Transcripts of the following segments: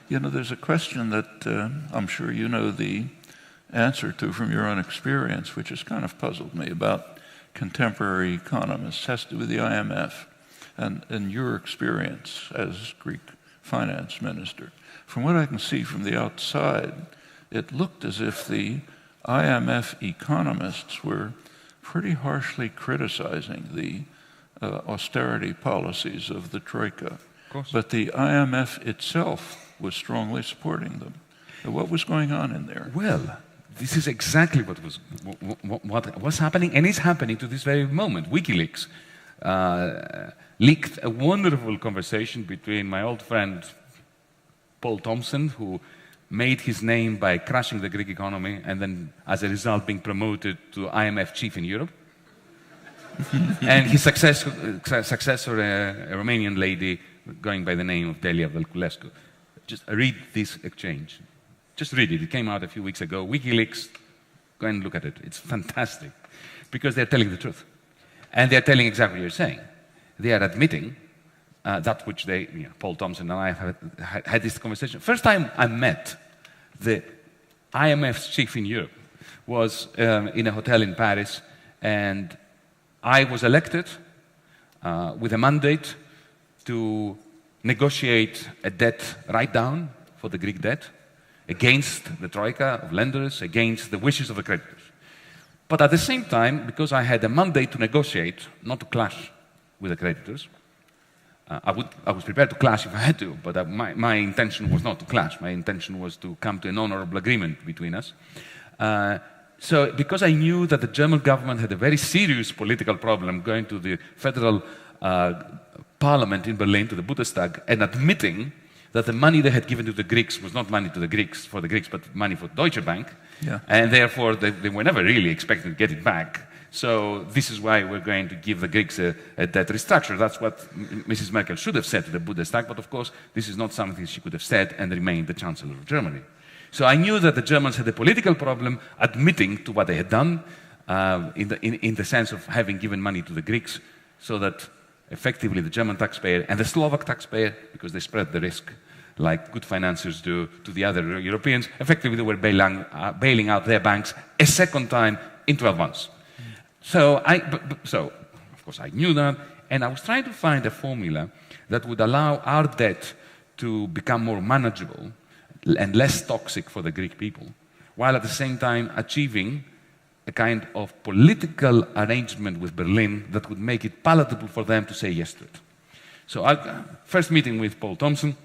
You know, there's a question that I'm sure you know the answer to from your own experience, which has kind of puzzled me about contemporary economists. It has to do with the IMF and your experience as Greek finance minister. From what I can see from the outside, it looked as if the IMF economists were pretty harshly criticizing the austerity policies of the Troika. Of course. But the IMF itself was strongly supporting them. What was going on in there? Well, this is exactly what was happening, and is happening to this very moment. WikiLeaks leaked a wonderful conversation between my old friend Paul Thompson, who made his name by crashing the Greek economy and then, as a result, being promoted to IMF chief in Europe. And his successor, a Romanian lady going by the name of Delia Velculescu. Just read this exchange. Just read it. It came out a few weeks ago. WikiLeaks, go and look at it. It's fantastic because they're telling the truth. And they're telling exactly what you're saying. They are admitting that which they, Paul Thompson and I have had this conversation. First time I met the IMF's chief in Europe was in a hotel in Paris, and I was elected with a mandate to negotiate a debt write-down for the Greek debt against the troika of lenders, against the wishes of the creditors. But at the same time, because I had a mandate to negotiate, not to clash with the creditors, I was prepared to clash if I had to, but my intention was not to clash. My intention was to come to an honorable agreement between us. So because I knew that the German government had a very serious political problem going to the federal parliament in Berlin, to the Bundestag, and admitting that the money they had given to the Greeks was not money to the Greeks, for the Greeks, but money for Deutsche Bank, and therefore they were never really expecting to get it back. So this is why we're going to give the Greeks a debt restructure. That's what Mrs. Merkel should have said to the Bundestag, but of course this is not something she could have said and remained the Chancellor of Germany. So I knew that the Germans had a political problem admitting to what they had done in the sense of having given money to the Greeks, so that effectively the German taxpayer and the Slovak taxpayer, because they spread the risk like good financiers do to the other Europeans, effectively they were bailing out their banks a second time in 12 months. So, of course, I knew that, and I was trying to find a formula that would allow our debt to become more manageable and less toxic for the Greek people, while at the same time achieving a kind of political arrangement with Berlin that would make it palatable for them to say yes to it. So, first meeting with Paul Thompson,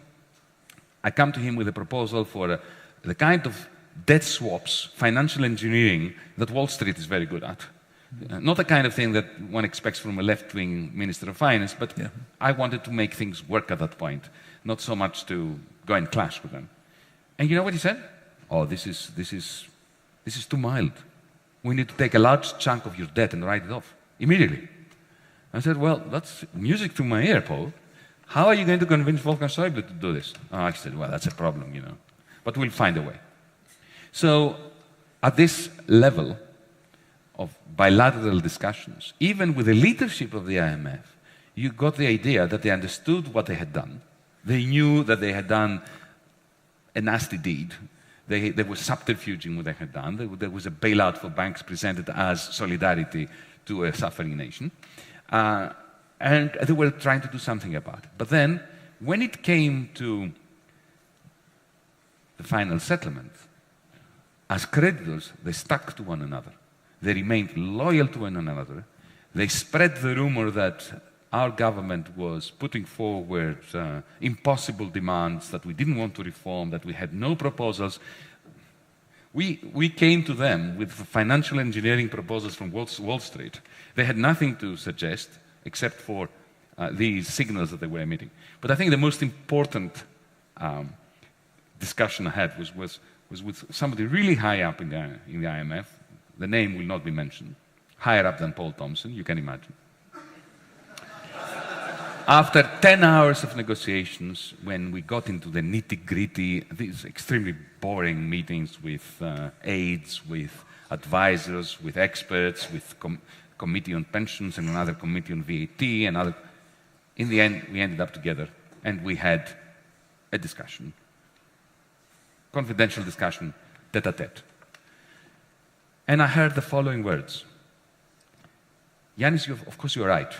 I come to him with a proposal for the kind of debt swaps, financial engineering that Wall Street is very good at. Not the kind of thing that one expects from a left-wing Minister of Finance, but I wanted to make things work at that point, not so much to go and clash with them. And you know what he said? Oh, this is too mild. We need to take a large chunk of your debt and write it off immediately. I said, well, that's music to my ear, Paul. How are you going to convince Wolfgang Schäuble to do this? Oh, I said, well, that's a problem, but we'll find a way. So at this level of bilateral discussions, even with the leadership of the IMF, you got the idea that they understood what they had done. They knew that they had done a nasty deed. They were subterfuging what they had done. There was a bailout for banks presented as solidarity to a suffering nation. And they were trying to do something about it. But then, when it came to the final settlement, as creditors, they stuck to one another. They remained loyal to one another. They spread the rumor that our government was putting forward impossible demands, that we didn't want to reform, that we had no proposals. We came to them with financial engineering proposals from Wall Street. They had nothing to suggest except for these signals that they were emitting. But I think the most important discussion I had was with somebody really high up in the IMF. The name will not be mentioned. Higher up than Paul Thompson, you can imagine. After 10 hours of negotiations, when we got into the nitty-gritty, these extremely boring meetings with aides, with advisors, with experts, with committee on pensions and another committee on VAT, in the end, we ended up together, and we had a discussion, confidential discussion, tête-à-tête. And I heard the following words. Yanis, of course you're right.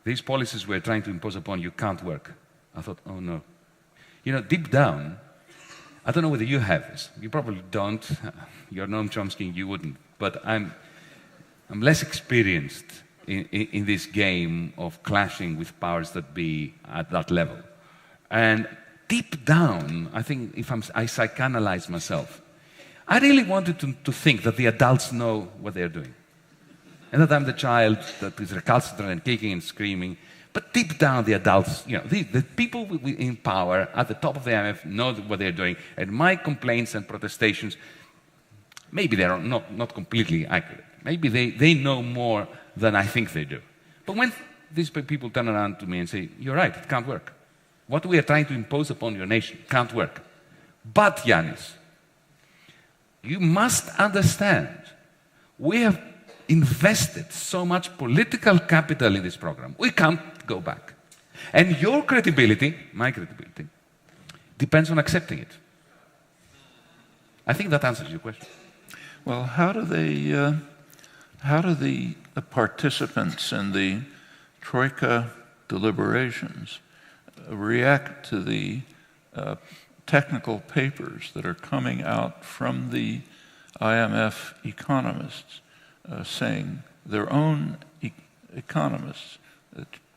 These policies we're trying to impose upon you can't work. I thought, oh no. You know, deep down, I don't know whether you have this. You probably don't. You're Noam Chomsky, you wouldn't. But I'm less experienced in this game of clashing with powers that be at that level. And deep down, I think if I psychoanalyze myself, I really wanted to think that the adults know what they're doing. And that I'm the child that is recalcitrant and kicking and screaming. But deep down, the adults, you know, the people in power at the top of the IMF know what they're doing. And my complaints and protestations, maybe they're not completely accurate. Maybe they know more than I think they do. But when these people turn around to me and say, you're right, it can't work. What we are trying to impose upon your nation can't work. But, Yanis, you must understand, we have invested so much political capital in this program. We can't go back. And your credibility, my credibility, depends on accepting it. I think that answers your question. Well, how do the participants in the Troika deliberations react to the technical papers that are coming out from the IMF economists saying, their own economists,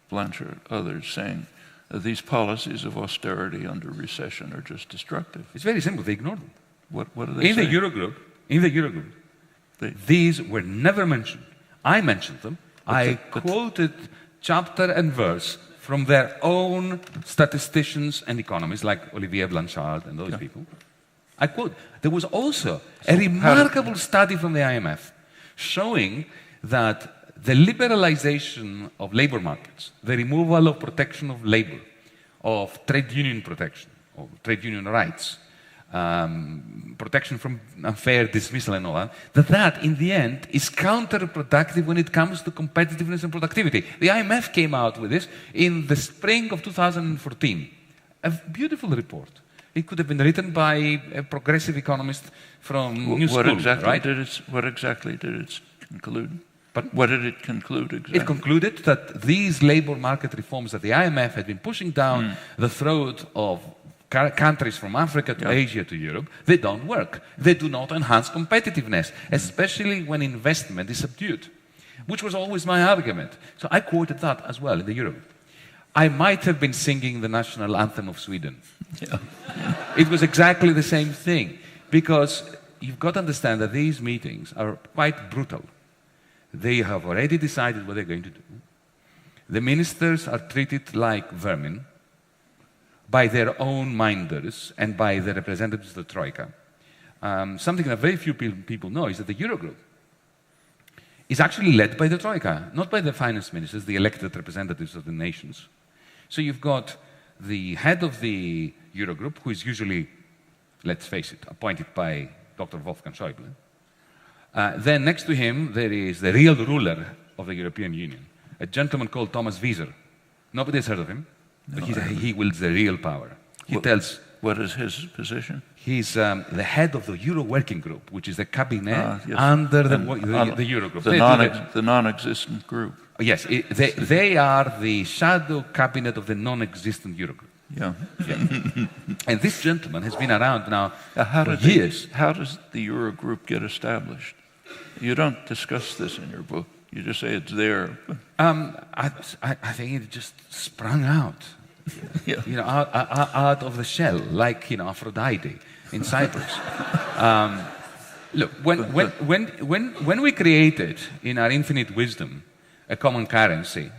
Blanchard, others, saying these policies of austerity under recession are just destructive? It's very simple. They ignore them. What do they say? In the Eurogroup, these were never mentioned. I mentioned them. I quoted chapter and verse from their own statisticians and economists, like Olivier Blanchard and those people. I quote. There was also a remarkable study from the IMF showing that the liberalization of labor markets, the removal of protection of labor, of trade union protection, of trade union rights, protection from unfair dismissal and all that in the end is counterproductive when it comes to competitiveness and productivity. The IMF came out with this in the spring of 2014. A beautiful report. It could have been written by a progressive economist from New School, right? What exactly did it conclude? But what did it conclude exactly? It concluded that these labor market reforms that the IMF had been pushing down the throat of countries from Africa to Asia to Europe, they don't work. They do not enhance competitiveness, especially when investment is subdued, which was always my argument. So I quoted that as well in the Euro. I might have been singing the national anthem of Sweden. It was exactly the same thing, because you've got to understand that these meetings are quite brutal. They have already decided what they're going to do. The ministers are treated like vermin by their own minders and by the representatives of the Troika. Something that very few people know is that the Eurogroup is actually led by the Troika, not by the finance ministers, the elected representatives of the nations. So you've got the head of the Eurogroup, who is usually, let's face it, appointed by Dr. Wolfgang Schäuble. Then next to him, there is the real ruler of the European Union, a gentleman called Thomas Wieser. Nobody has heard of him. But he wields the real power. What is his position? He's the head of the Euro Working Group, which is the cabinet under the Eurogroup. The non-existent group. Yes, they are the shadow cabinet of the non-existent Eurogroup. Yeah. And this gentleman has been around now for years. How does the Eurogroup get established? You don't discuss this in your book. You just say it's there. I think it just sprung out, out of the shell, like Aphrodite in Cyprus. Look, when we created in our infinite wisdom a common currency,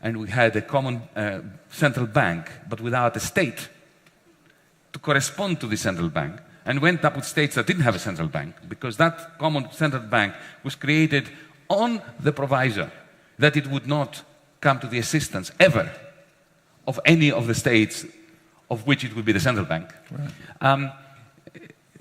and we had a common central bank, but without a state to correspond to the central bank, and went up with states that didn't have a central bank, because that common central bank was created on the proviso that it would not come to the assistance ever of any of the states of which it would be the central bank. Right.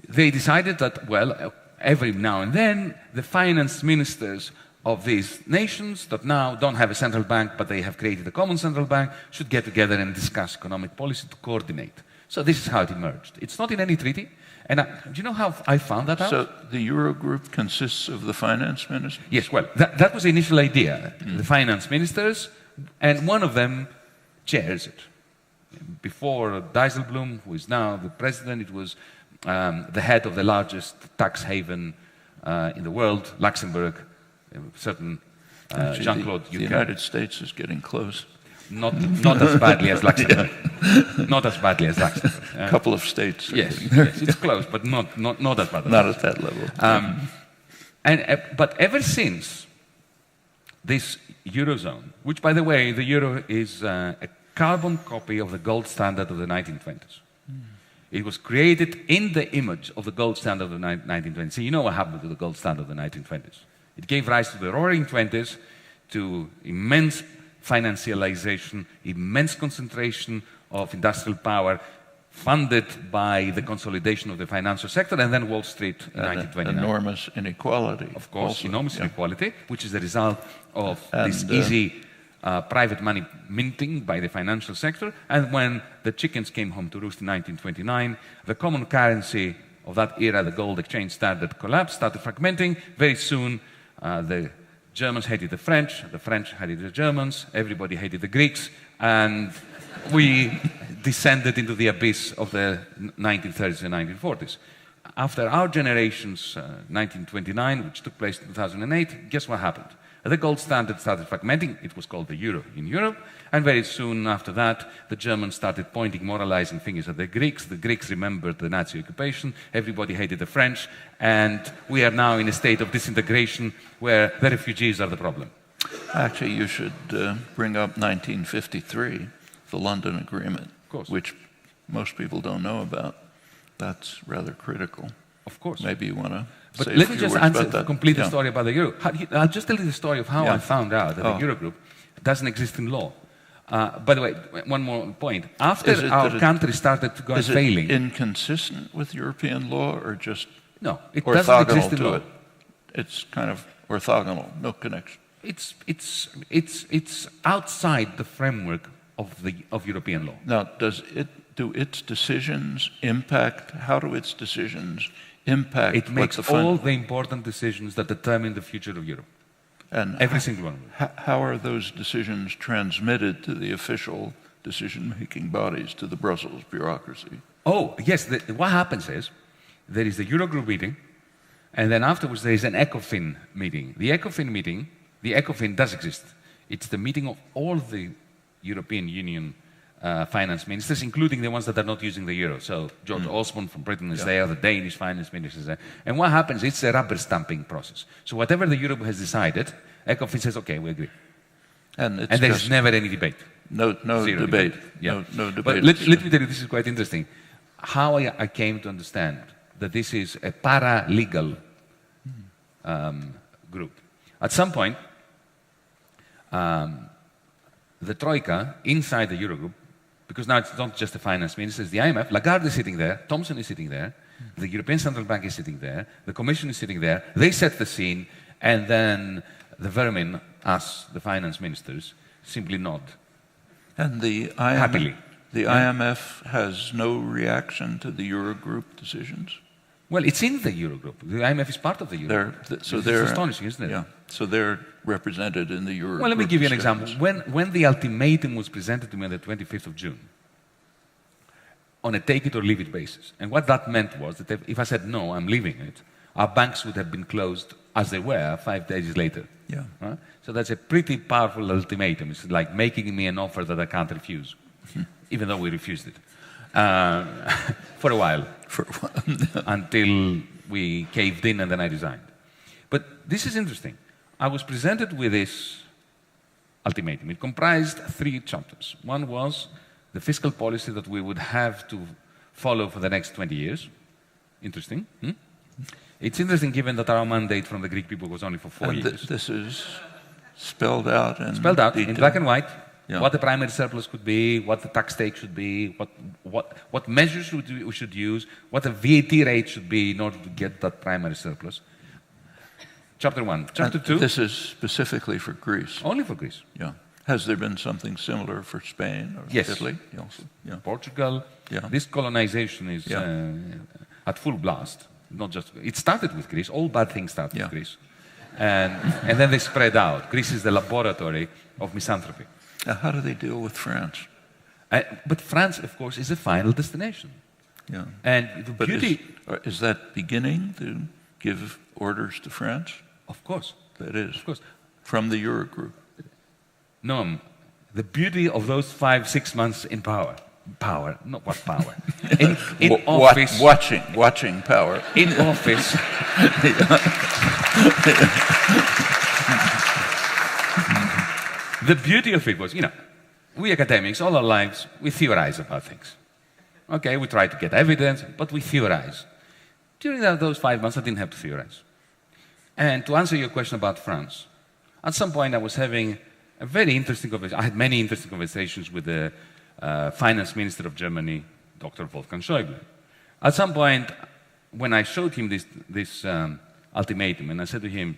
They decided that, well, every now and then, the finance ministers of these nations that now don't have a central bank, but they have created a common central bank, should get together and discuss economic policy to coordinate. So this is how it emerged. It's not in any treaty. And do you know how I found that out? So the Eurogroup consists of the finance ministers? Yes, well, that was the initial idea. The finance ministers, and one of them chairs it. Before Dijsselbloem, who is now the president, it was the head of the largest tax haven in the world, Luxembourg, certain Jean-Claude Juncker. The United States is getting close. Not as badly as Luxembourg. Not as badly as Luxembourg. A couple of states. Yes, it's close, but not as bad. Not at that level. But ever since this Eurozone, which, by the way, the Euro is a carbon copy of the gold standard of the 1920s. It was created in the image of the gold standard of the 1920s. So you know what happened to the gold standard of the 1920s. It gave rise to the roaring 20s, to immense financialization, immense concentration of industrial power, funded by the consolidation of the financial sector, and then Wall Street in 1929. Enormous inequality. Of course, also. Enormous inequality, which is the result of this easy private money minting by the financial sector. And when the chickens came home to roost in 1929, the common currency of that era, the gold exchange standard, collapsed, started fragmenting. Very soon, the Germans hated the French hated the Germans, everybody hated the Greeks, and we descended into the abyss of the 1930s and 1940s. After our generation's 1929, which took place in 2008, guess what happened? The gold standard started fragmenting. It was called the euro in Europe. And very soon after that, the Germans started pointing moralizing fingers at the Greeks. The Greeks remembered the Nazi occupation. Everybody hated the French. And we are now in a state of disintegration where the refugees are the problem. Actually, you should bring up 1953, the London Agreement, which most people don't know about. That's rather critical. Of course. Maybe you want to But say let a me few just words about that. complete the story about the euro. I'll just tell you the story of how I found out that the Eurogroup doesn't exist in law. By the way, one more point. After our country started to go failing... Is it inconsistent with European law or just no, it doesn't exist in law. It's kind of orthogonal, no connection. It's outside the framework of European law. Now, do its decisions impact, how do its decisions impact it makes all the important decisions that determine the future of Europe. And every single one of them. How are those decisions transmitted to the official decision-making bodies, to the Brussels bureaucracy? Oh, yes. What happens is there is the Eurogroup meeting, and then afterwards there is an ECOFIN meeting. The ECOFIN does exist. It's the meeting of all the European Union finance ministers, including the ones that are not using the euro. So George Osborne from Britain is there, the Danish finance minister is there. And what happens, it's a rubber stamping process. So whatever the Europe has decided, ECOFIN says, okay, we agree. And there's never any debate. No debate. Yeah. No debate. But let me tell you, this is quite interesting. How I came to understand that this is a paralegal group. At some point, the Troika inside the Eurogroup, because now it's not just the finance ministers, the IMF, Lagarde is sitting there, Thompson is sitting there, the European Central Bank is sitting there, the Commission is sitting there, they set the scene, and then the vermin, us, the finance ministers, simply nod. And the IMF, happily. The IMF has no reaction to the Eurogroup decisions? Well, it's in the Eurogroup. The IMF is part of the Eurogroup. It's astonishing, isn't it? Yeah. So they're represented in the Eurogroup. Well, let me give you an example. When the ultimatum was presented to me on the 25th of June, on a take-it-or-leave-it basis, and what that meant was that if I said, no, I'm leaving it, our banks would have been closed as they were 5 days later. Yeah. Right? So that's a pretty powerful ultimatum. It's like making me an offer that I can't refuse, even though we refused it. For a while. Until we caved in and then I resigned. But this is interesting. I was presented with this ultimatum. It comprised 3 chapters. One was the fiscal policy that we would have to follow for the next 20 years. Interesting. It's interesting given that our mandate from the Greek people was only for 4 years. This is spelled out in in black and white. Yeah. What the primary surplus could be, what the tax take should be, what measures we should use, what the VAT rate should be in order to get that primary surplus. Chapter 1. Chapter 2. This is specifically for Greece. Only for Greece. Yeah. Has there been something similar for Spain or Yes. Italy? Also? Yeah. Portugal, Yeah. this colonization is at full blast. Not just, it started with Greece, all bad things started with Greece. And then they spread out. Greece is the laboratory of misanthropy. How do they deal with France? But France, of course, is a final destination. Yeah. And the But beauty... is that beginning to give orders to France? Of course. That is. Of course. From the Eurogroup. No, the beauty of those 5-6 months in power, not what power, in office, watching power. in office, the beauty of it was, we academics, all our lives, we theorize about things. Okay, we try to get evidence, but we theorize. During those 5 months, I didn't have to theorize. And to answer your question about France, at some point I was having a very interesting conversation. I had many interesting conversations with the finance minister of Germany, Dr. Wolfgang Schäuble. At some point, when I showed him this ultimatum, and I said to him,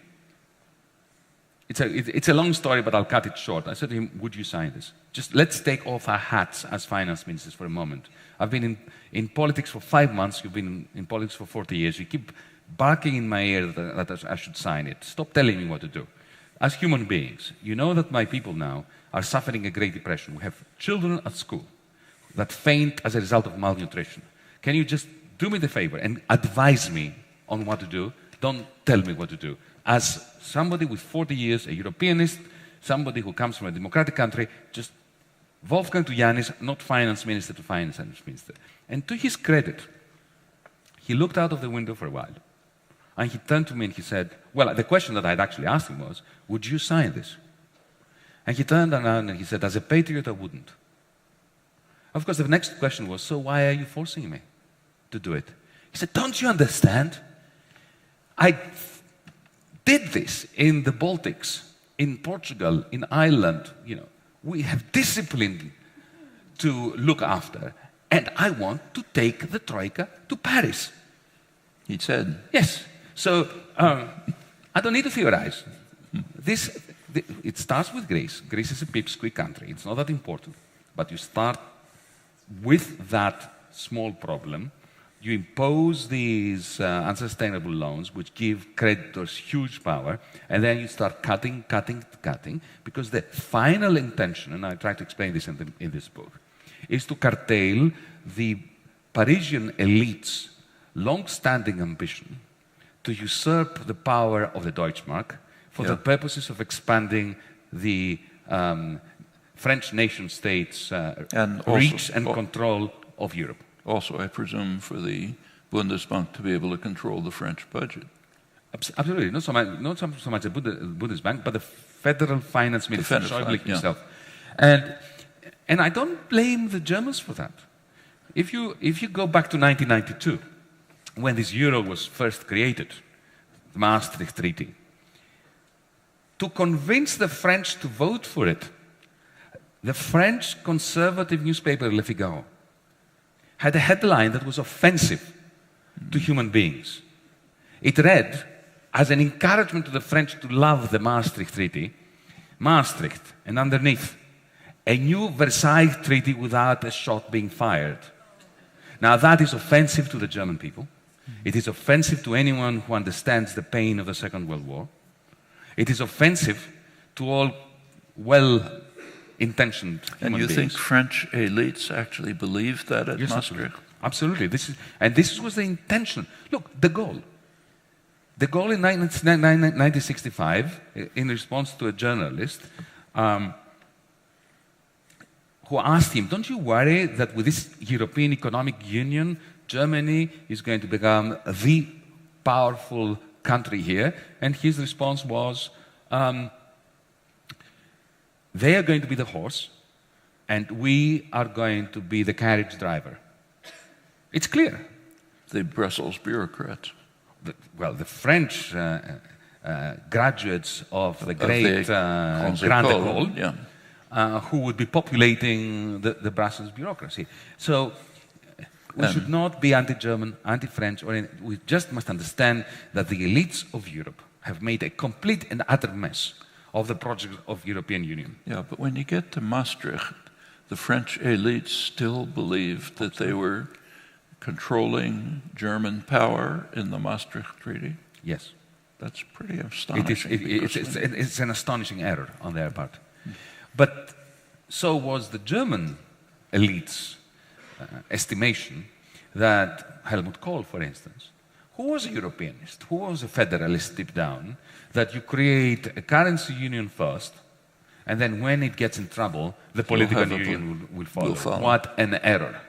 it's a long story, but I'll cut it short. I said to him, would you sign this? Just let's take off our hats as finance ministers for a moment. I've been in politics for 5 months. You've been in politics for 40 years. You keep barking in my ear that I should sign it. Stop telling me what to do. As human beings, you know that my people now are suffering a Great Depression. We have children at school that faint as a result of malnutrition. Can you just do me the favor and advise me on what to do? Don't tell me what to do. As somebody with 40 years, a Europeanist, somebody who comes from a democratic country, just Wolfgang to Yanis, not finance minister to finance minister. And to his credit, he looked out of the window for a while. And he turned to me and he said, well, the question that I'd actually asked him was, would you sign this? And he turned around and he said, as a patriot, I wouldn't. Of course, the next question was, so why are you forcing me to do it? He said, don't you understand? I did this in the Baltics, in Portugal, in Ireland. We have discipline to look after. And I want to take the Troika to Paris. He said. Yes. So I don't need to theorize. It starts with Greece. Greece is a pipsqueak country. It's not that important. But you start with that small problem. You impose these unsustainable loans, which give creditors huge power, and then you start cutting, because the final intention, and I try to explain this in this book, is to curtail the Parisian elite's long-standing ambition to usurp the power of the Deutschmark for the purposes of expanding the French nation-state's reach and control of Europe. Also, I presume, for the Bundesbank to be able to control the French budget. Absolutely. Not so much the Bundesbank, but the Federal Finance Minister, Schäuble himself. And I don't blame the Germans for that. If you go back to 1992, when this euro was first created, the Maastricht Treaty, to convince the French to vote for it, the French conservative newspaper Le Figaro had a headline that was offensive to human beings. It read, as an encouragement to the French to love the Maastricht Treaty, Maastricht, and underneath, a new Versailles Treaty without a shot being fired. Now that is offensive to the German people. It is offensive to anyone who understands the pain of the Second World War. It is offensive to all well-intentioned human beings. And you think French elites actually believed that at Maastricht? Absolutely. This was the intention. Look, de Gaulle in 1965, in response to a journalist who asked him, don't you worry that with this European Economic Union, Germany is going to become the powerful country here? And his response was, they are going to be the horse, and we are going to be the carriage driver. It's clear. The Brussels bureaucrats. The French graduates of the great Grande École, who would be populating the Brussels bureaucracy. So we should not be anti-German, anti-French, we just must understand that the elites of Europe have made a complete and utter mess of the project of European Union. Yeah, but when you get to Maastricht, the French elites still believed that they were controlling German power in the Maastricht Treaty. Yes. That's pretty astonishing. It's an astonishing error on their part. But so was the German elite's estimation that Helmut Kohl, for instance, who was a Europeanist, who was a federalist deep down, that you create a currency union first, and then when it gets in trouble, the political union will follow. What an error.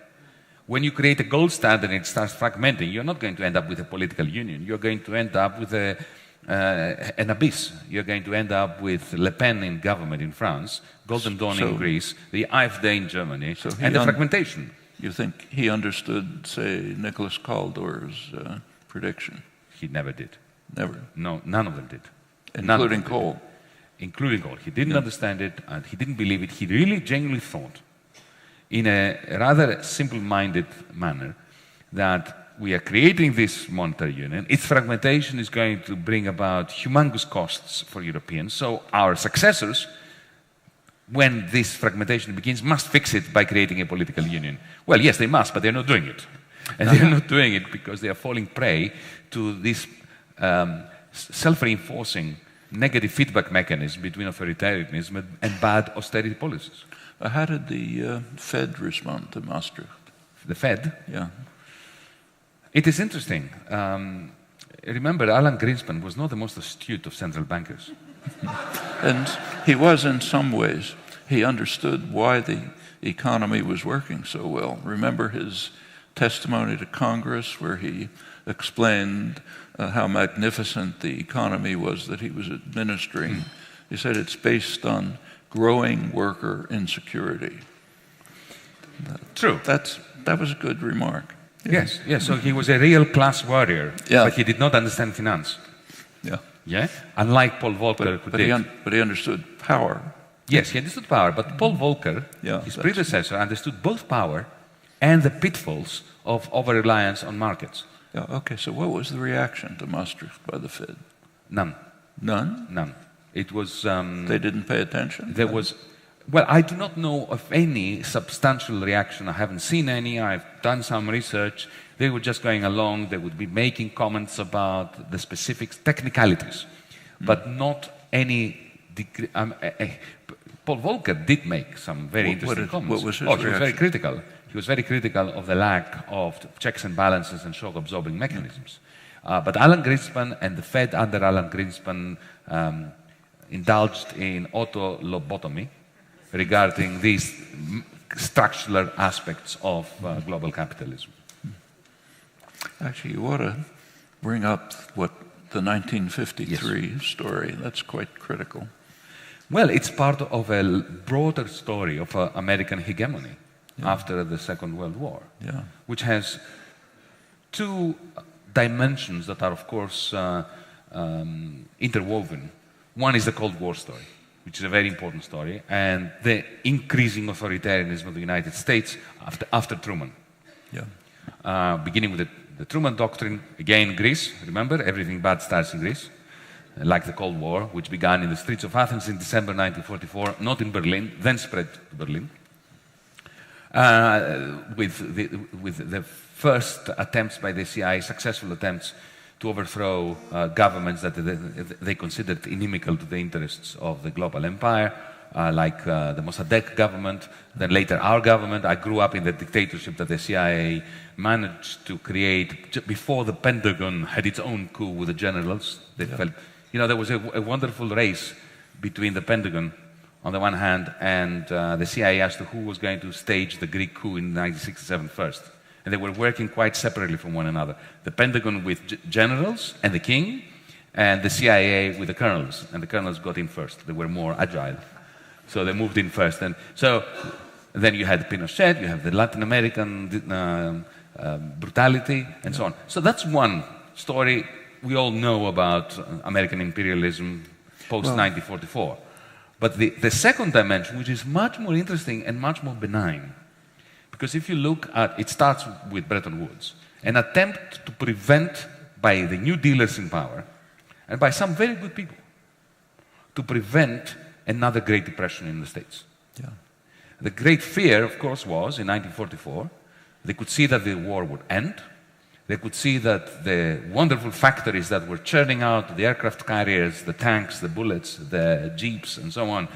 When you create a gold standard and it starts fragmenting, you're not going to end up with a political union. You're going to end up with an abyss. You're going to end up with Le Pen in government in France, Golden Dawn in Greece, the AfD in Germany, and the fragmentation. You think he understood, say, Nicholas Kaldor's prediction? He never did. Never? No, none of them did. Including Kohl? Including Kohl. He didn't understand it, and he didn't believe it. He really genuinely thought, in a rather simple-minded manner, that we are creating this monetary union. Its fragmentation is going to bring about humongous costs for Europeans. So our successors, when this fragmentation begins, must fix it by creating a political union. Well, yes, they must, but they're not doing it. And they're not doing it because they are falling prey to this self-reinforcing negative feedback mechanism between authoritarianism and bad austerity policies. How did the Fed respond to Maastricht? The Fed? Yeah. It is interesting. Remember, Alan Greenspan was not the most astute of central bankers. And he was in some ways. He understood why the economy was working so well. Remember his testimony to Congress where he explained how magnificent the economy was that he was administering. He said it's based on growing worker insecurity. True. That was a good remark. Yes, yes. So he was a real class warrior, but he did not understand finance. Yeah. Yeah? Unlike Paul Volcker, who did. But he understood power. Yes, he understood power, but Paul Volcker, his predecessor, understood both power and the pitfalls of over-reliance on markets. Yeah, okay, so what was the reaction to Maastricht by the Fed? None. None? None. It was... they didn't pay attention? There was... Well, I do not know of any substantial reaction. I haven't seen any. I've done some research. They were just going along. They would be making comments about the specifics, technicalities, but not any degree. Paul Volcker did make some very interesting comments. What was his reaction? He was very critical. He was very critical of the lack of checks and balances and shock-absorbing mechanisms. But Alan Greenspan and the Fed under Alan Greenspan indulged in auto-lobotomy regarding these structural aspects of global capitalism. Actually, you ought to bring up what the 1953 story. That's quite critical. Well, it's part of a broader story of American hegemony after the Second World War, which has two dimensions that are, of course, interwoven. One is the Cold War story, which is a very important story, and the increasing authoritarianism of the United States after Truman. Beginning with the Truman Doctrine, again Greece, remember, everything bad starts in Greece, like the Cold War, which began in the streets of Athens in December 1944, not in Berlin, then spread to Berlin, with the first attempts by the CIA, successful attempts to overthrow governments that they considered inimical to the interests of the global empire, like the Mossadegh government, then later our government. I grew up in the dictatorship that the CIA managed to create before the Pentagon had its own coup with the generals. They felt, there was a wonderful race between the Pentagon on the one hand and the CIA as to who was going to stage the Greek coup in 1967 first. And they were working quite separately from one another. The Pentagon with generals and the king, and the CIA with the colonels. And the colonels got in first. They were more agile. So they moved in first. And so then you had Pinochet, you have the Latin American brutality, and so on. So that's one story we all know about American imperialism post-1944. But the second dimension, which is much more interesting and much more benign, because if you look at, it starts with Bretton Woods, an attempt to prevent by the new dealers in power, and by some very good people, to prevent another Great Depression in the States. Yeah. The great fear, of course, was in 1944, they could see that the war would end. They could see that the wonderful factories that were churning out the aircraft carriers, the tanks, the bullets, the jeeps, and so on,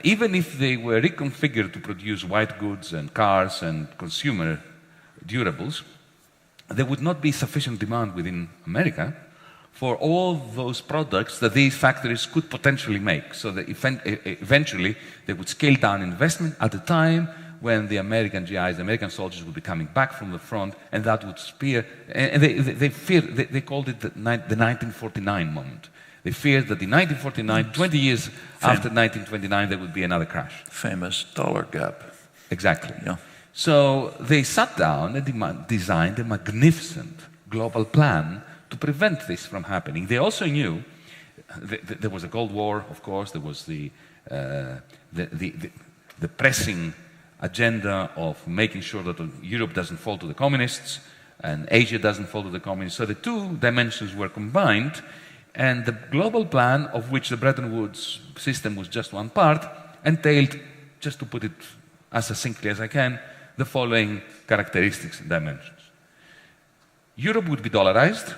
even if they were reconfigured to produce white goods and cars and consumer durables, there would not be sufficient demand within America for all those products that these factories could potentially make. So that eventually they would scale down investment at a time when the American GIs, the American soldiers, would be coming back from the front, and that would spear. And they called it the 1949 moment. They feared that in 1949, 20 years after 1929, there would be another crash. Famous dollar gap. Exactly. Yeah. So they sat down and designed a magnificent global plan to prevent this from happening. They also knew there was a Cold War, of course. There was the pressing agenda of making sure that Europe doesn't fall to the communists and Asia doesn't fall to the communists. So the two dimensions were combined, and the global plan, of which the Bretton Woods system was just one part, entailed, just to put it as succinctly as I can, the following characteristics and dimensions. Europe would be dollarized,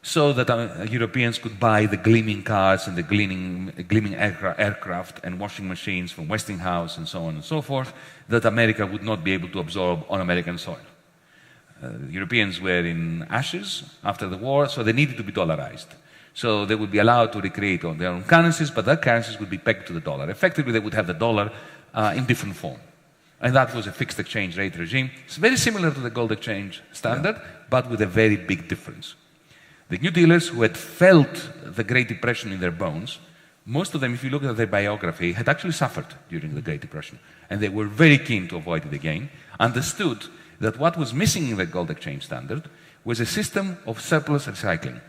so that Europeans could buy the gleaming cars and the gleaming aircraft and washing machines from Westinghouse and so on and so forth, that America would not be able to absorb on American soil. Europeans were in ashes after the war, so they needed to be dollarized. So they would be allowed to recreate on their own currencies, but their currencies would be pegged to the dollar. Effectively, they would have the dollar in different form. And that was a fixed exchange rate regime. It's very similar to the gold exchange standard, but with a very big difference. The New Dealers, who had felt the Great Depression in their bones, most of them, if you look at their biography, had actually suffered during the Great Depression. And they were very keen to avoid it again, understood that what was missing in the gold exchange standard was a system of surplus recycling,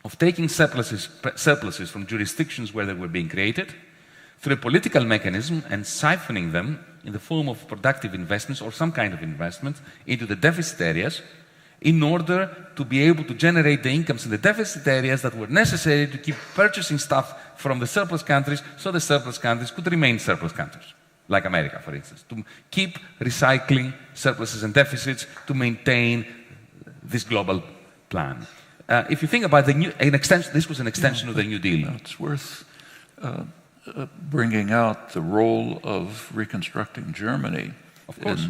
of taking surpluses from jurisdictions where they were being created through a political mechanism and siphoning them in the form of productive investments or some kind of investment into the deficit areas, in order to be able to generate the incomes in the deficit areas that were necessary to keep purchasing stuff from the surplus countries, so the surplus countries could remain surplus countries, like America, for instance, to keep recycling surpluses and deficits to maintain this global plan. If you think about this was an extension of the New Deal. It's worth bringing out the role of reconstructing Germany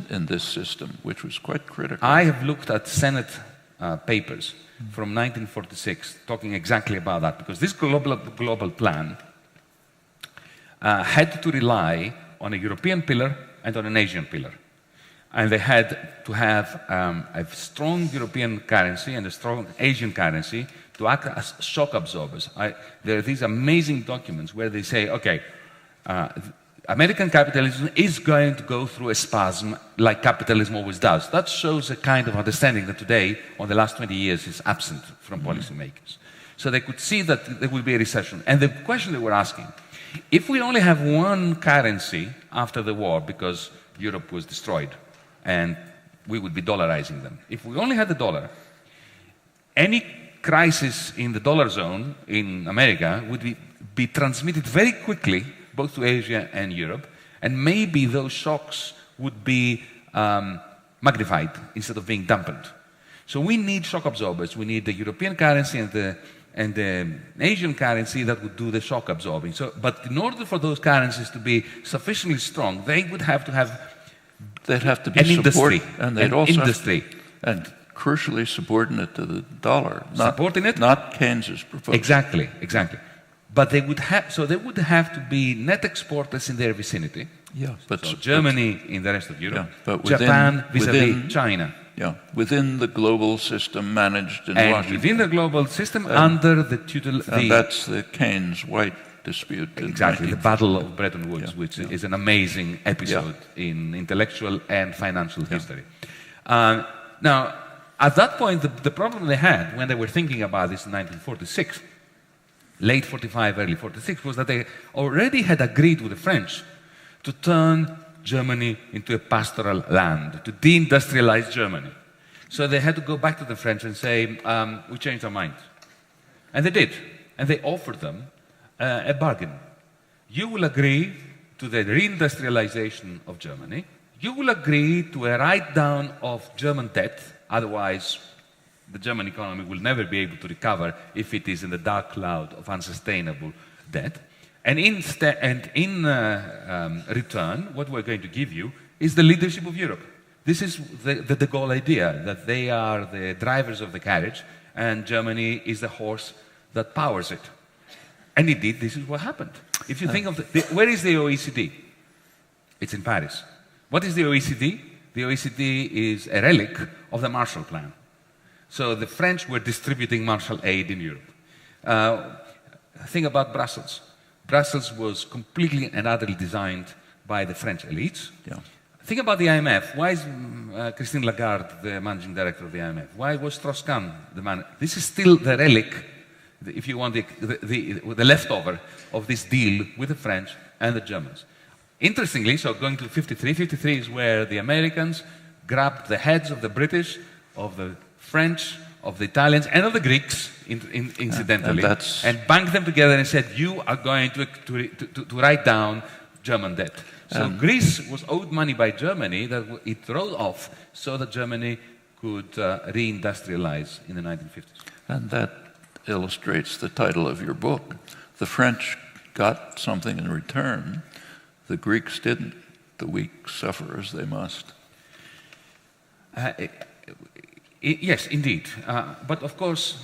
in this system, which was quite critical. I have looked at Senate papers from 1946 talking exactly about that, because this global plan had to rely on a European pillar and on an Asian pillar. And they had to have a strong European currency and a strong Asian currency to act as shock absorbers. There are these amazing documents where they say, okay, American capitalism is going to go through a spasm like capitalism always does. That shows a kind of understanding that today, or the last 20 years, is absent from policymakers. So they could see that there will be a recession. And the question they were asking, if we only have one currency after the war, because Europe was destroyed, and we would be dollarizing them. If we only had the dollar, any crisis in the dollar zone in America would be transmitted very quickly both to Asia and Europe, and maybe those shocks would be magnified instead of being dampened. So we need shock absorbers. We need the European currency and the Asian currency that would do the shock absorbing. But in order for those currencies to be sufficiently strong, they would have to have they'd have to be an industry, and they'd also industry, and crucially subordinate to the dollar, not Keynes's proposal. Exactly. But they would have to be net exporters in their vicinity. Yeah, but so Germany in the rest of Europe, but Japan vis-à-vis China. Yeah, within the global system managed in Washington. Within the global system, under the tutelage. And that's the Keynes-White dispute. Exactly, the Battle of Bretton Woods, which is an amazing episode in intellectual and financial history. Now, at that point, the problem they had when they were thinking about this in 1946, late 45, early 46, was that they already had agreed with the French to turn Germany into a pastoral land, to deindustrialize Germany. So they had to go back to the French and say, we changed our minds. And they did. And they offered them a bargain. You will agree to the reindustrialization of Germany. You will agree to a write-down of German debt, otherwise the German economy will never be able to recover if it is in the dark cloud of unsustainable debt. And in return, what we're going to give you is the leadership of Europe. This is the de Gaulle idea, that they are the drivers of the carriage and Germany is the horse that powers it. And indeed, this is what happened. If you think of where is the OECD? It's in Paris. What is the OECD? The OECD is a relic of the Marshall Plan. So the French were distributing Marshall aid in Europe. Think about Brussels. Brussels was completely and utterly designed by the French elites. Yeah. Think about the IMF. Why is Christine Lagarde the managing director of the IMF? Why was Strauss-Kahn the man? This is still the relic, if you want, the leftover of this deal with the French and the Germans. Interestingly, so going to 53, 53 is where the Americans grabbed the heads of the British, of the French, of the Italians, and of the Greeks, incidentally, and banked them together and said, you are going to write down German debt. So Greece was owed money by Germany that it wrote off so that Germany could reindustrialize in the 1950s. And that illustrates the title of your book. The French got something in return. The Greeks didn't. The weak suffer as they must. Yes, indeed. But of course,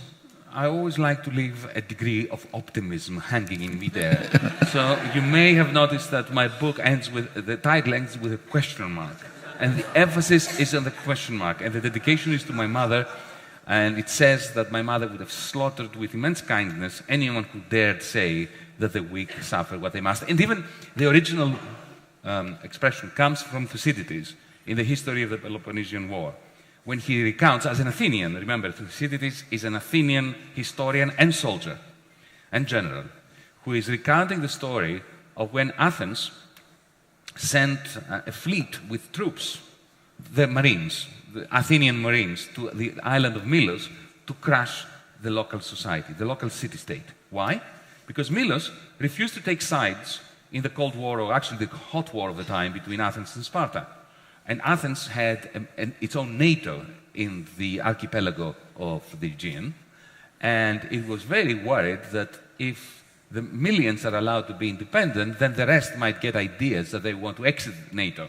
I always like to leave a degree of optimism hanging in midair. So you may have noticed that my book the title ends with a question mark. And the emphasis is on the question mark. And the dedication is to my mother. And it says that my mother would have slaughtered with immense kindness anyone who dared say that the weak suffer what they must. And even the original expression comes from Thucydides in the history of the Peloponnesian War, when he recounts, as an Athenian, remember, Thucydides is an Athenian historian and soldier and general, who is recounting the story of when Athens sent a fleet with troops, the Marines, the Athenian Marines, to the island of Milos to crush the local society, the local city-state. Why? Because Milos refused to take sides in the Cold War, or actually the hot war of the time, between Athens and Sparta. And Athens had its own NATO in the archipelago of the Aegean, and it was very worried that if the millions are allowed to be independent, then the rest might get ideas that they want to exit NATO,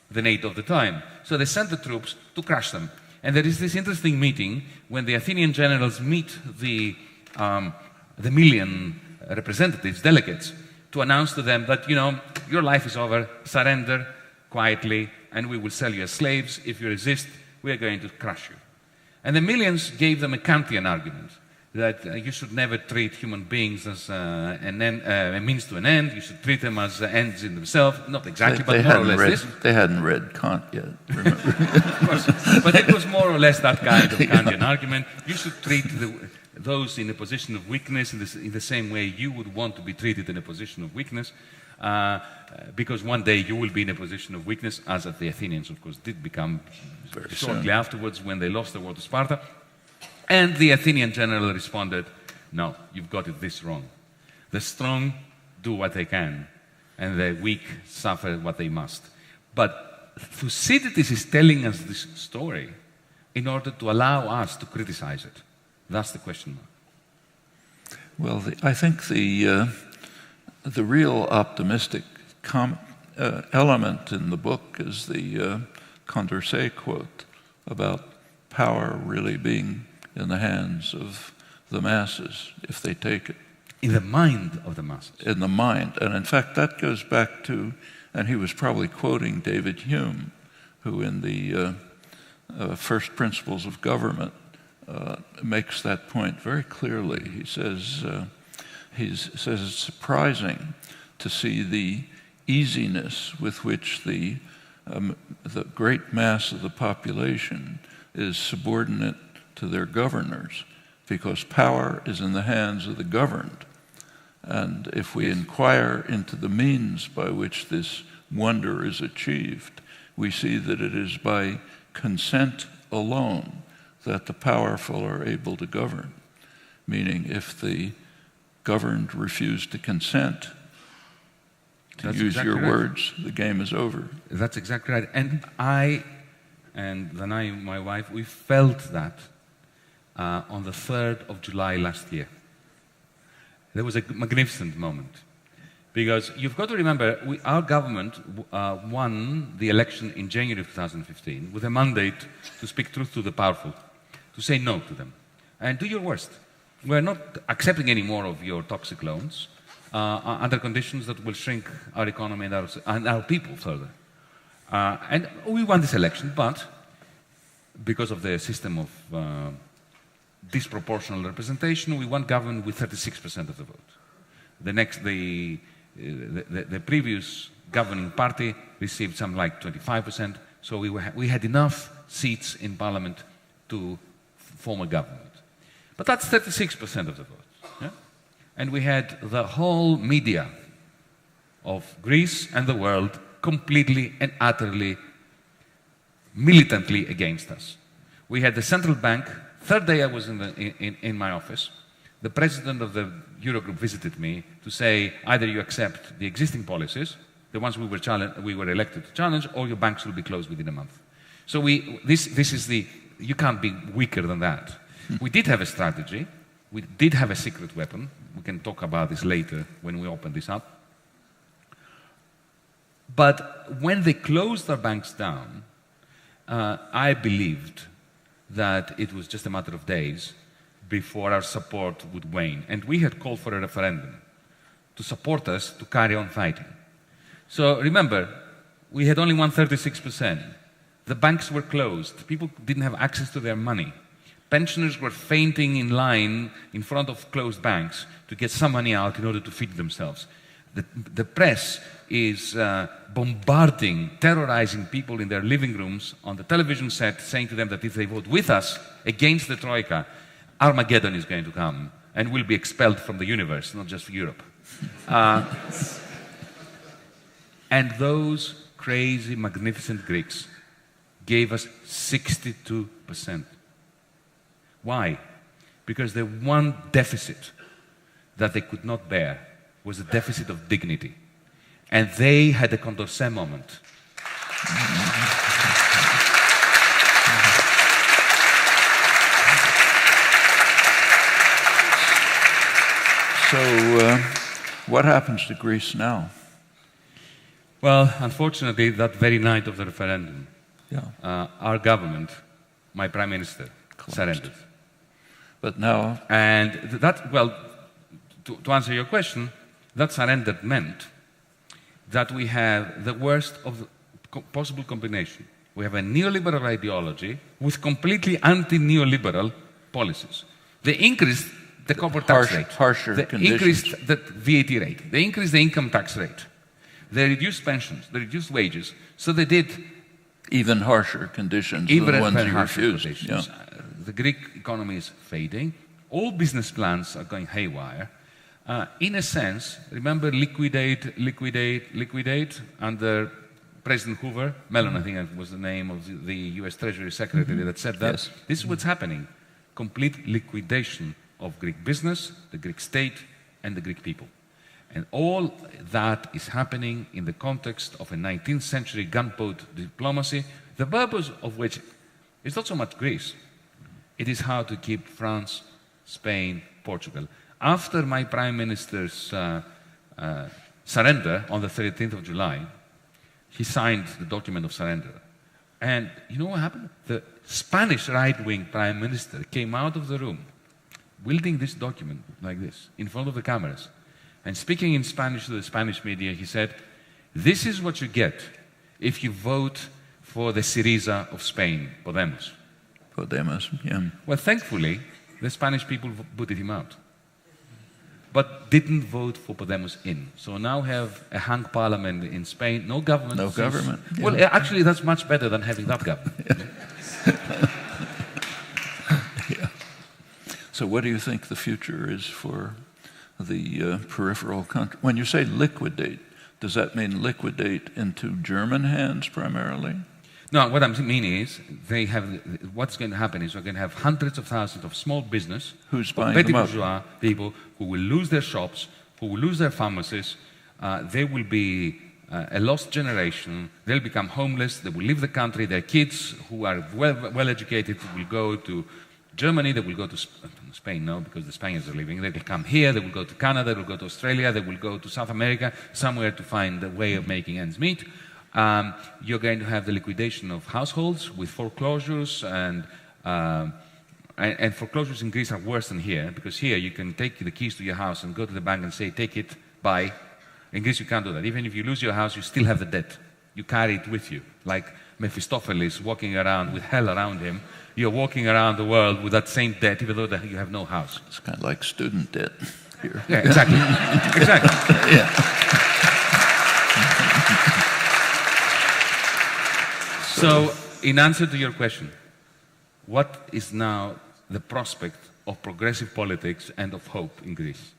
the NATO of the time. So they sent the troops to crush them. And there is this interesting meeting when the Athenian generals meet the million representatives, delegates, to announce to them that, you know, your life is over, surrender quietly, and we will sell you as slaves. If you resist, we are going to crush you. And the millions gave them a Kantian argument, that you should never treat human beings as a means to an end. You should treat them as ends in themselves. Not exactly, but more or less this. They hadn't read Kant yet, remember? Of course. But it was more or less that kind of Kantian argument. You should treat those in a position of weakness in the same way you would want to be treated in a position of weakness. Because one day you will be in a position of weakness, as the Athenians, of course, did become shortly afterwards when they lost the war to Sparta. And the Athenian general responded, no, you've got it this wrong. The strong do what they can, and the weak suffer what they must. But Thucydides is telling us this story in order to allow us to criticize it. That's the question mark. Well, I think the real optimistic element in the book is the Condorcet quote about power really being in the hands of the masses, if they take it. In the mind of the masses. In the mind. And in fact, that goes back to, and he was probably quoting David Hume, who in the First Principles of Government makes that point very clearly. He says it's surprising to see the easiness with which the great mass of the population is subordinate to their governors, because power is in the hands of the governed. And if we inquire into the means by which this wonder is achieved, we see that it is by consent alone that the powerful are able to govern. Meaning, if the governed refuse to consent, to That's use exactly your right. words, the game is over. That's exactly right. And my wife, we felt that on the 3rd of July last year. There was a magnificent moment. Because you've got to remember, our government won the election in January of 2015 with a mandate to speak truth to the powerful, to say no to them, and do your worst. We're not accepting any more of your toxic loans under conditions that will shrink our economy and our people further. And we won this election, but because of the system of disproportional representation, we won government with 36% of the vote. The previous governing party received something like 25%, so we had enough seats in parliament to form a government. But that's 36% of the vote. Yeah? And we had the whole media of Greece and the world completely and utterly, militantly against us. We had the central bank. Third day I was in my office. The president of the Eurogroup visited me to say, either you accept the existing policies, the ones we were elected to challenge, or your banks will be closed within a month. So this is you can't be weaker than that. We did have a strategy. We did have a secret weapon. We can talk about this later when we open this up. But when they closed our banks down, I believed that it was just a matter of days before our support would wane. And we had called for a referendum to support us to carry on fighting. So remember, we had only won 36%. The banks were closed. People didn't have access to their money. Pensioners were fainting in line in front of closed banks to get some money out in order to feed themselves. The press is bombarding, terrorizing people in their living rooms on the television set, saying to them that if they vote with us against the Troika, Armageddon is going to come and we'll be expelled from the universe, not just Europe. And those crazy, magnificent Greeks gave us 62%. Why? Because the one deficit that they could not bear was a deficit of dignity. And they had a Condorcet moment. So, what happens to Greece now? Well, unfortunately, that very night of the referendum, our government, my prime minister, surrendered. But now... And that, well, to answer your question, that surrender meant that we have the worst of the possible combination. We have a neoliberal ideology with completely anti-neoliberal policies. They increased the corporate tax rate. Harsher they conditions. Increased the VAT rate. They increased the income tax rate. They reduced pensions. They reduced wages. So they did... Even harsher conditions Even than the ones you harsher refused. conditions. The Greek economy is fading. All business plans are going haywire. In a sense, remember liquidate under President Hoover? Mellon, I think that was the name of the US Treasury Secretary that said that. Yes. This is what's happening. Complete liquidation of Greek business, the Greek state, and the Greek people. And all that is happening in the context of a 19th century gunboat diplomacy, the purpose of which is not so much Greece. It is how to keep France, Spain, Portugal. After my Prime Minister's surrender on the 13th of July, he signed the document of surrender. And you know what happened? The Spanish right-wing Prime Minister came out of the room wielding this document like this, in front of the cameras. And speaking in Spanish to the Spanish media, he said, "This is what you get if you vote for the Syriza of Spain, Podemos." Podemos, yeah. Well, thankfully, the Spanish people voted him out, but didn't vote for Podemos in. So now we have a hung parliament in Spain, no government. No government. Yeah. Well, actually, that's much better than having that government. Yeah. So what do you think the future is for the peripheral country? When you say liquidate, does that mean liquidate into German hands primarily? No, what I mean is, what's going to happen is we're going to have hundreds of thousands of small business, Who's buying petty them up? bourgeois people who will lose their shops, who will lose their pharmacies. They will be a lost generation. They'll become homeless. They will leave the country. Their kids who are well educated will go to Germany. They will go to Spain, no, because the Spaniards are leaving. They will come here. They will go to Canada. They will go to Australia. They will go to South America, somewhere to find a way of making ends meet. You're going to have the liquidation of households with foreclosures, and foreclosures in Greece are worse than here, because here you can take the keys to your house and go to the bank and say, take it, bye. In Greece you can't do that. Even if you lose your house, you still have the debt. You carry it with you. Like Mephistopheles walking around with hell around him, you're walking around the world with that same debt, even though you have no house. It's kind of like student debt here. Yeah, exactly. Exactly. Yeah. So, in answer to your question, what is now the prospect of progressive politics and of hope in Greece?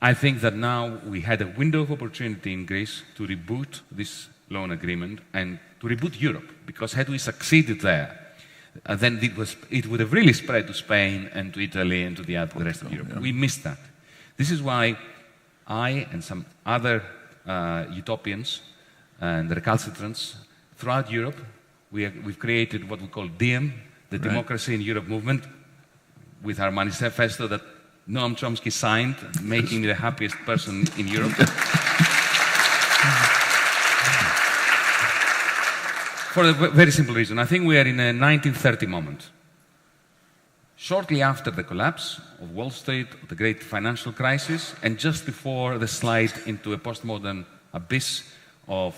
I think that now we had a window of opportunity in Greece to reboot this loan agreement and to reboot Europe, because had we succeeded there, then it would have really spread to Spain and to Italy and to the rest of Europe. Yeah. We missed that. This is why I and some other utopians and recalcitrants throughout Europe, we've created what we call DiEM, the Democracy in Europe movement, with our manifesto that Noam Chomsky signed, making me the happiest person in Europe. For a very simple reason. I think we are in a 1930 moment. Shortly after the collapse of Wall Street, the great financial crisis, and just before the slide into a postmodern abyss of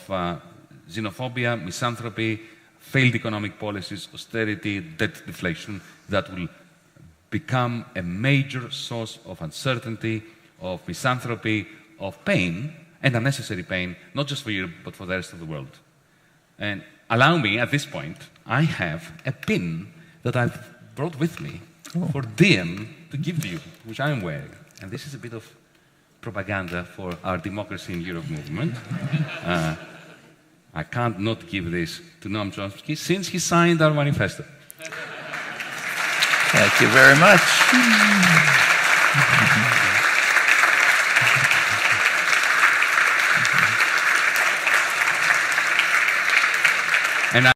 xenophobia, misanthropy, failed economic policies, austerity, debt deflation, that will become a major source of uncertainty, of misanthropy, of pain, and unnecessary pain, not just for Europe, but for the rest of the world. And allow me, at this point, I have a pin that I've brought with me for DiEM to give to you, which I'm wearing. And this is a bit of propaganda for our Democracy in Europe movement. I can't not give this to Noam Chomsky since he signed our manifesto. Thank you very much. And